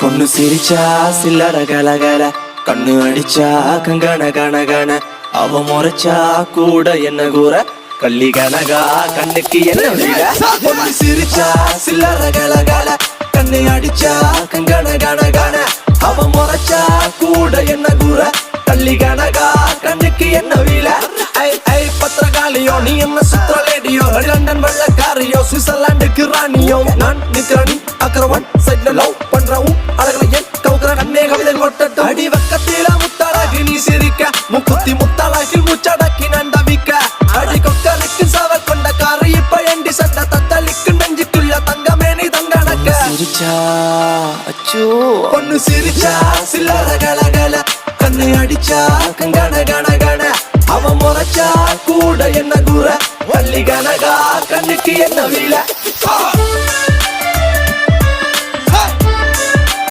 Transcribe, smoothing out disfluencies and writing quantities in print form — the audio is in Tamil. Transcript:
பொண்ணு சிரிச்சா சில்லற கலகல, கண்ணு அடிச்சா கங்கண கணகண, அவ முறைச்சா கூட என்ன கூற, கள்ளி கனகா கண்ணுக்கு என்ன வீர. பொண்ணு சிரிச்சா சில்லற கலகல, கண்ணு அடிச்சா கங்கண கணகண, அவ முறைச்சா கூட என்ன கூற, கள்ளி கனகா கண்ணுக்கு என்ன வீர. பத்திரகாலியோ நீ என்ன சுத்திர லேடியோ, லண்டன் வெள்ளக்காரியோ சுவிட்சர்லாண்டுக்கு ராணியோ, நான் நிக்கிறனி அக்கரவன் சைட்ல லவ் பண்றவும் அழகல என் கவுக்குற கண்ணே கவிதை கொட்டட்டும். அடி வக்கத்தில முத்தழகி நீ சிரிக்க, முக்குத்தி முத்தழகில் முச்சடக்கி நண்டவிக்க, அடி கொக்கலுக்கு சவ கொண்ட காரு இப்ப எண்டி சண்ட தத்தளிக்கு நெஞ்சுக்குள்ள தங்கமே நீ தங்கணக்க. சிரிச்சா அச்சோ பொண்ணு சிரிச்சா சில்லற கலகல, கண்ணு அடிச்சா கங்கண கணகண, அவ முறைச்சா கூட என்ன கூற, வள்ளி கனகா கண்ணுக்கு என்ன வீல.